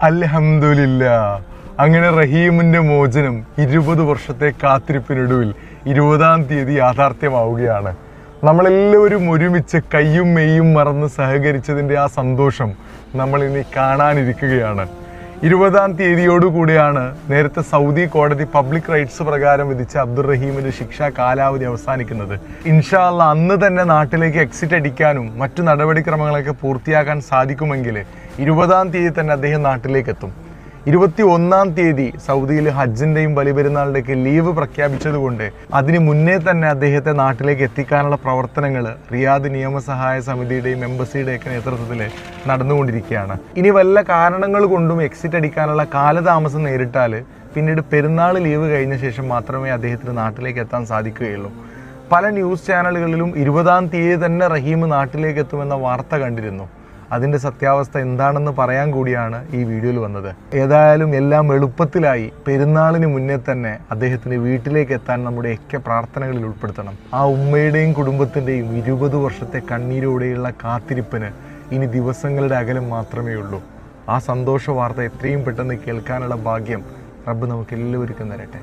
അൽഹംദുലില്ലാ. അങ്ങനെ റഹീമിന്റെ മോചനം 20 വർഷത്തെ കാത്തിരിപ്പിനൊടുവിൽ 20-ാം തീയതി യാഥാർത്ഥ്യമാവുകയാണ്. നമ്മളെല്ലാവരും ഒരുമിച്ച് കയ്യും മെയ്യും മറന്ന് സഹകരിച്ചതിൻ്റെ ആ സന്തോഷം നമ്മൾ ഇനി കാണാനിരിക്കുകയാണ്. 20-ാം തീയതിയോടുകൂടിയാണ് നേരത്തെ സൗദി കോടതി പബ്ലിക് റൈറ്റ്സ് പ്രകാരം വിധിച്ച അബ്ദുറഹീമിന്റെ ശിക്ഷാ കാലാവധി അവസാനിക്കുന്നത്. ഇൻഷാ അല്ലാഹ് അന്ന് തന്നെ നാട്ടിലേക്ക് എക്സിറ്റ് അടിക്കാനും മറ്റു നടപടിക്രമങ്ങളൊക്കെ പൂർത്തിയാക്കാൻ സാധിക്കുമെങ്കിൽ 20-ാം തീയതി തന്നെ അദ്ദേഹം നാട്ടിലേക്ക് എത്തും. 21-ാം തീയതി സൗദിയിൽ ഹജ്ജിൻ്റെയും ബലിപെരുന്നാളിൻ്റെയൊക്കെ ലീവ് പ്രഖ്യാപിച്ചതുകൊണ്ട് അതിന് മുന്നേ തന്നെ അദ്ദേഹത്തെ നാട്ടിലേക്ക് എത്തിക്കാനുള്ള പ്രവർത്തനങ്ങൾ റിയാദ് നിയമസഹായ സമിതിയുടെയും എംബസിയുടെയൊക്കെ നേതൃത്വത്തിൽ നടന്നുകൊണ്ടിരിക്കുകയാണ്. ഇനി വല്ല കാരണങ്ങൾ കൊണ്ടും എക്സിറ്റ് അടിക്കാനുള്ള കാലതാമസം നേരിട്ടാൽ പിന്നീട് പെരുന്നാൾ ലീവ് കഴിഞ്ഞ ശേഷം മാത്രമേ അദ്ദേഹത്തിന് നാട്ടിലേക്ക് എത്താൻ സാധിക്കുകയുള്ളൂ. പല ന്യൂസ് ചാനലുകളിലും 20-ാം തീയതി തന്നെ റഹീം നാട്ടിലേക്ക് എത്തുമെന്ന വാർത്ത കണ്ടിരുന്നു. അതിൻ്റെ സത്യാവസ്ഥ എന്താണെന്ന് പറയാൻ കൂടിയാണ് ഈ വീഡിയോയിൽ വന്നത്. ഏതായാലും എല്ലാം എളുപ്പത്തിലായി പെരുന്നാളിന് മുന്നേ തന്നെ അദ്ദേഹത്തിന് വീട്ടിലേക്ക് എത്താൻ നമ്മുടെയൊക്കെ പ്രാർത്ഥനകളിൽ ഉൾപ്പെടുത്തണം. ആ ഉമ്മയുടെയും കുടുംബത്തിൻ്റെയും 20 വർഷത്തെ കണ്ണീരോടെയുള്ള കാത്തിരിപ്പിന് ഇനി ദിവസങ്ങളുടെ അകലം മാത്രമേ ഉള്ളൂ. ആ സന്തോഷ വാർത്ത എത്രയും പെട്ടെന്ന് കേൾക്കാനുള്ള ഭാഗ്യം റബ്ബ് നമുക്ക് എല്ലാവർക്കും തരട്ടെ.